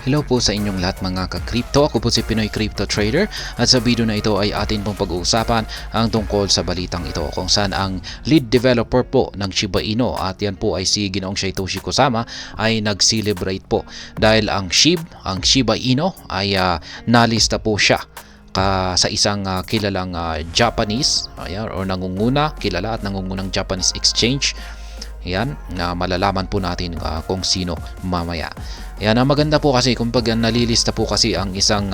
Hello po sa inyong lahat mga ka-crypto. Ako po si Pinoy Crypto Trader at sa video na ito ay atin pong pag-uusapan ang tungkol sa balitang ito kung saan ang lead developer po ng Shiba Inu at yan po ay si Ginoong Satoshi Kusama ay nag-celebrate po dahil ang Shiba Inu ay nalista po siya sa isang kilalang Japanese or kilala at nangungunang Japanese exchange. Yan, na malalaman po natin kung sino mamaya. Yan, ang maganda po kasi kung pag nalilista po kasi ang isang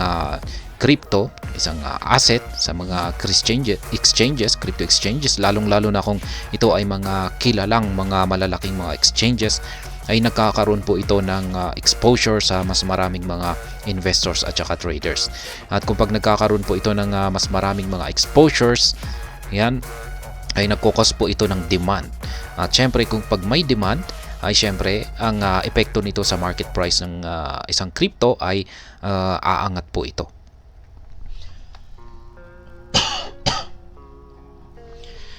crypto, isang asset sa mga crypto exchanges, lalong-lalo na kung ito ay mga kilalang mga malalaking mga exchanges, ay nagkakaroon po ito ng exposure sa mas maraming mga investors at saka traders. At kung pag nagkakaroon po ito ng mas maraming mga exposures, yan, ay nagkukos po ito ng demand. At syempre kung pag may demand ay syempre ang epekto nito sa market price ng isang crypto ay aangat po ito.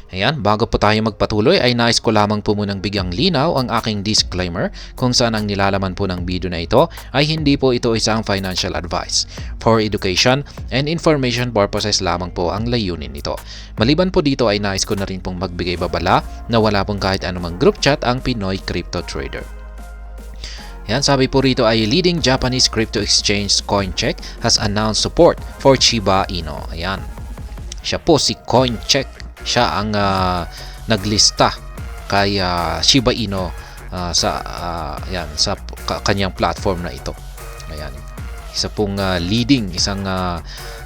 Ayan, bago po tayo magpatuloy ay nais ko lamang po munang bigyang linaw ang aking disclaimer kung saan ang nilalaman po ng video na ito ay hindi po ito isang financial advice. For education and information purposes lamang po ang layunin nito. Maliban po dito ay nais ko na rin pong magbigay babala na wala pong kahit anumang group chat ang Pinoy Crypto Trader. Yan, sabi po rito ay leading Japanese crypto exchange Coincheck has announced support for Shiba Inu. Ayan, siya po si Coincheck. Siya ang naglista kay Shiba Inu sa kanyang platform na ito. Ayan. Isa pong isang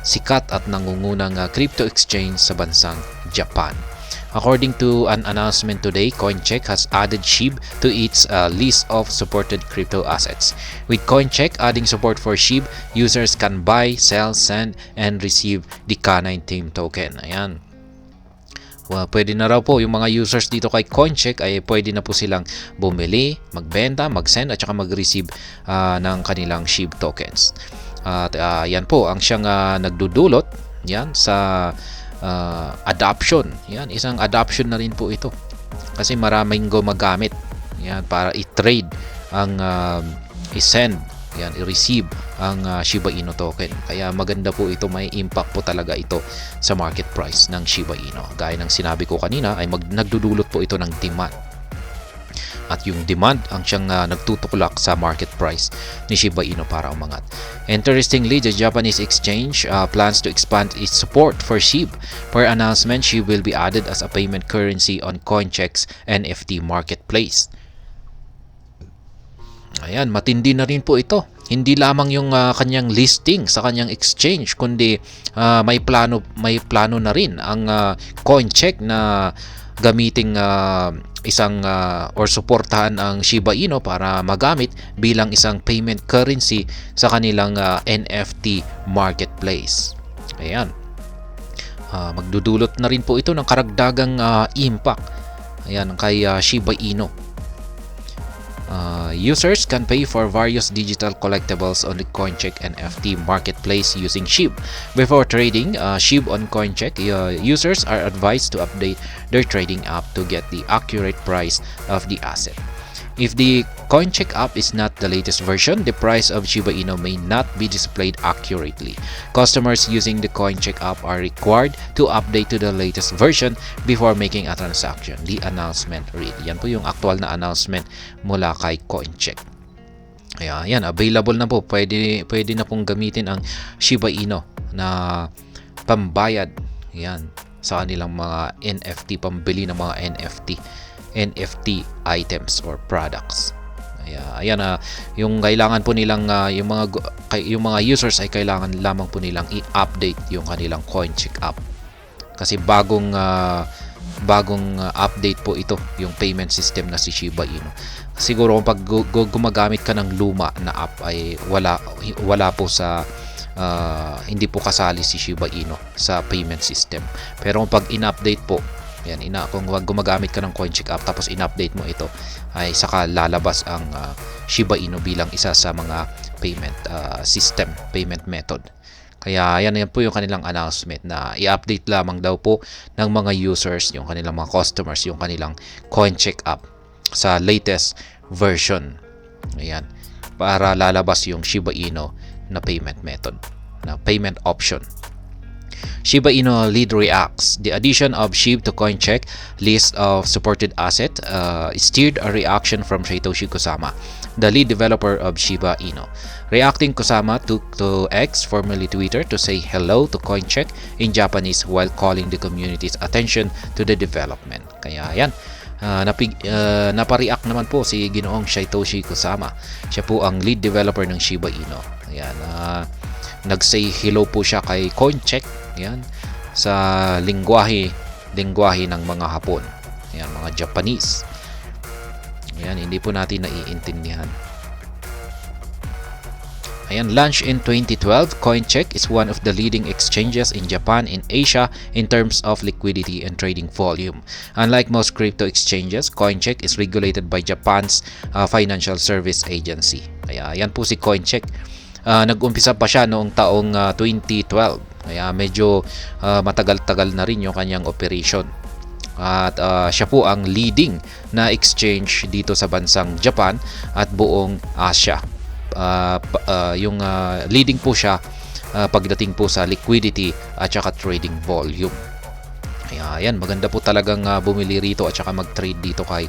sikat at nangungunang crypto exchange sa bansang Japan. According to an announcement today, Coincheck has added SHIB to its list of supported crypto assets. With Coincheck adding support for SHIB, users can buy, sell, send, and receive the K9 Team token. Ayan. Pwede na raw po yung mga users dito kay Coincheck ay pwede na po silang bumili, magbenta, mag-send at saka mag-receive ng kanilang SHIB tokens. At yan po ang siyang nagdudulot yan sa adoption. Yan, isang adoption na rin po ito. Kasi maraming gumagamit yan para i-trade ang i-send, yan, i-receive ang Shiba Inu token. Kaya maganda po ito, may impact po talaga ito sa market price ng Shiba Inu. Gaya ng sinabi ko kanina ay nagdudulot po ito ng demand. At yung demand ang siyang nagtutuklak sa market price ni Shiba Inu para umangat. Interestingly, the Japanese exchange plans to expand its support for SHIB. Per announcement, SHIB will be added as a payment currency on Coincheck's NFT marketplace. Ayan, matindi na rin po ito. Hindi lamang yung kanyang listing sa kanyang exchange, kundi may plano na rin ang Coincheck na gamiting isang or suportahan ang Shiba Inu para magamit bilang isang payment currency sa kanilang NFT marketplace. Ayan. Magdudulot na rin po ito ng karagdagang impact. Ayan, kay Shiba Inu. Users can pay for various digital collectibles on the Coincheck NFT marketplace using SHIB. Before trading SHIB on Coincheck, users are advised to update their trading app to get the accurate price of the asset. If the Coincheck app is not the latest version, the price of Shiba Inu may not be displayed accurately. Customers using the Coincheck app are required to update to the latest version before making a transaction. The announcement read. Yan po yung actual na announcement mula kay Coincheck. Kaya yan, available na po. Pwede na pong gamitin ang Shiba Inu na pambayad. Yan, sa kanilang mga NFT, pambili ng mga NFT items or products. Ayan, yung kailangan po nilang yung mga users ay kailangan lamang po nilang i-update yung kanilang Coincheck app. Kasi bagong update po ito yung payment system na si Shiba Inu. Siguro kung pag gumagamit ka ng luma na app ay wala po sa hindi po kasali si Shiba Inu sa payment system. Pero kung pag in-update po, yan, kung gumagamit ka ng Coincheck app tapos in-update mo ito, ay saka lalabas ang Shiba Inu bilang isa sa mga payment system, payment method. Kaya yan po yung kanilang announcement na i-update lamang daw po ng mga users, yung kanilang mga customers, yung kanilang Coincheck app sa latest version. Ayan. para lalabas yung Shiba Inu na payment method, na payment option. Shiba Inu lead reacts. The addition of SHIB to CoinCheck list of supported asset steered a reaction from Satoshi Kusama, the lead developer of Shiba Inu. Reacting, Kusama took to X, formerly Twitter, to say hello to CoinCheck in Japanese while calling the community's attention to the development. Kaya yan, napareact naman po si Ginoong Satoshi Kusama. Siya po ang lead developer ng Shiba Inu. Ayan, nag-say hello po siya kay CoinCheck, yan, sa lingwahe ng mga Hapon, yan, mga Japanese. Yan, hindi po natin naiintindihan. Ayan, launched in 2012, CoinCheck is one of the leading exchanges in Japan and Asia in terms of liquidity and trading volume. Unlike most crypto exchanges, CoinCheck is regulated by Japan's Financial Service Agency. Kaya yan po si CoinCheck. Nag-umpisa pa siya noong taong 2012. Kaya medyo matagal-tagal na rin yung kanyang operation. At siya po ang leading na exchange dito sa bansang Japan at buong Asia. Leading po siya pagdating po sa liquidity at saka trading volume. Kaya yan, maganda po talagang bumili rito at saka mag-trade dito kay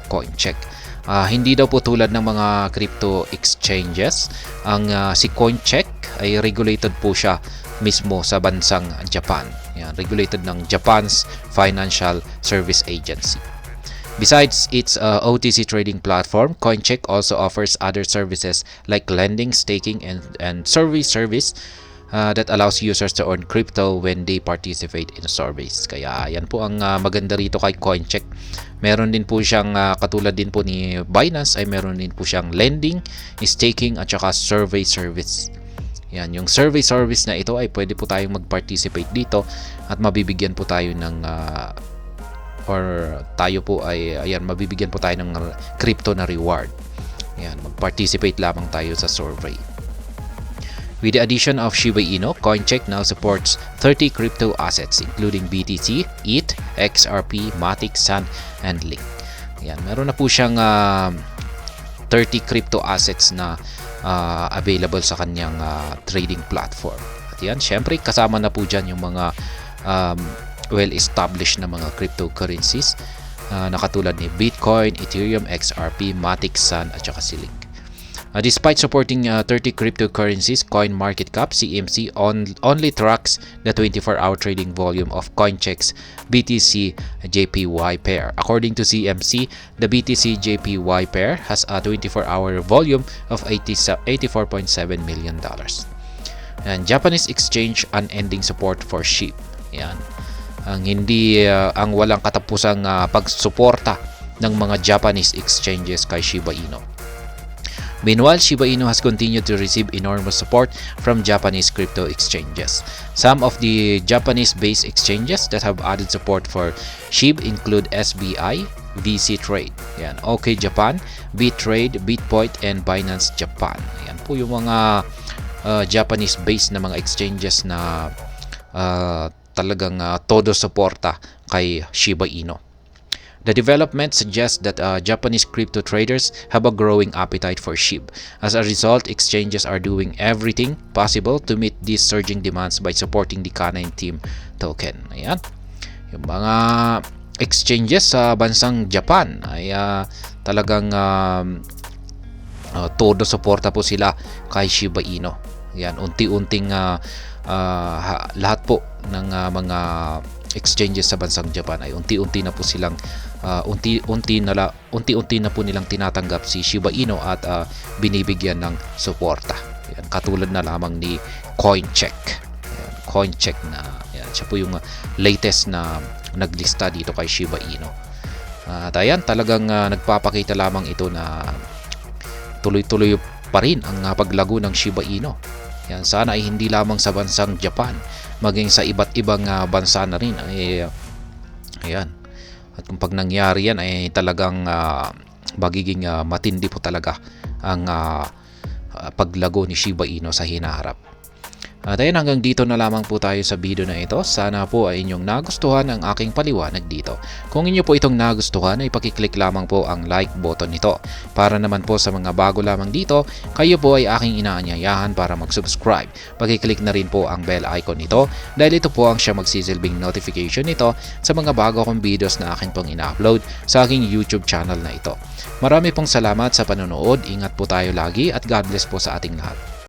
CoinCheck. Hindi daw po tulad ng mga crypto exchanges. Ang si CoinCheck ay regulated po siya mismo sa bansang Japan. Yan, regulated ng Japan's Financial Service Agency. Besides its OTC trading platform, CoinCheck also offers other services like lending, staking, and survey service that allows users to earn crypto when they participate in surveys. Kaya yan po ang maganda rito kay CoinCheck. Meron din po siyang katulad din po ni Binance, ay meron din po siyang lending, staking at saka survey service. Yan, yung survey service na ito ay pwede po tayong mag-participate dito at mabibigyan po tayo ng mabibigyan po tayo ng crypto na reward. Yan, mag-participate lamang tayo sa survey. With the addition of Shiba Inu, CoinCheck now supports 30 crypto assets including BTC, ETH, XRP, Matic, Sun, and Link. Yan, meron na po siyang 30 crypto assets na available sa kanyang trading platform. At yan, syempre kasama na po dyan yung mga well-established na mga cryptocurrencies na katulad ni Bitcoin, Ethereum, XRP, Matic, Sun at saka si Link. Despite supporting 30 cryptocurrencies, CoinMarketCap (CMC) only tracks the 24-hour trading volume of CoinCheck's BTC JPY pair. According to CMC, the BTC JPY pair has a 24-hour volume of $84.7 million. And Japanese exchange unending support for SHIB. Yan. Ang walang katapusang pagsuporta ng mga Japanese exchanges kay Shiba Inu. Meanwhile, Shiba Inu has continued to receive enormous support from Japanese crypto exchanges. Some of the Japanese-based exchanges that have added support for SHIB include SBI, VC Trade, yan, OK Japan, BitTrade, BitPoint, and Binance Japan. Yan po yung mga Japanese-based na mga exchanges na talagang todo suporta kay Shiba Inu. The development suggests that Japanese crypto traders have a growing appetite for SHIB. As a result, exchanges are doing everything possible to meet these surging demands by supporting the Canine Team token. Ayan. Yung mga exchanges sa bansang Japan ay talagang todo suporta po sila kay Shiba Inu. Ayan, unti-unting lahat po ng mga exchanges sa bansang Japan ay unti-unti na po silang unti-unti na po nilang tinatanggap si Shiba Inu at binibigyan ng suporta. Yan, katulad na lamang ni CoinCheck. Yan, CoinCheck na yan, siya po yung latest na naglista dito kay Shiba Inu. At ayan, talagang nagpapakita lamang ito na tuloy-tuloy pa rin ang paglago ng Shiba Inu. Yan, sana ay hindi lamang sa bansang Japan, maging sa iba't ibang bansa na rin ay ayan. At kung pag nangyari yan ay talagang magiging matindi po talaga ang paglago ni Shiba Inu sa hinaharap. At ayun, hanggang dito na lamang po tayo sa video na ito. Sana po ay inyong nagustuhan ang aking paliwanag dito. Kung inyo po itong nagustuhan ay pakiclick lamang po ang like button nito. Para naman po sa mga bago lamang dito, kayo po ay aking inaanyayahan para mag-subscribe. Pakiclick na rin po ang bell icon nito dahil ito po ang siya magsisilbing notification nito sa mga bago kong videos na akin pong ina-upload sa aking YouTube channel na ito. Marami pong salamat sa panonood. Ingat po tayo lagi at God bless po sa ating lahat.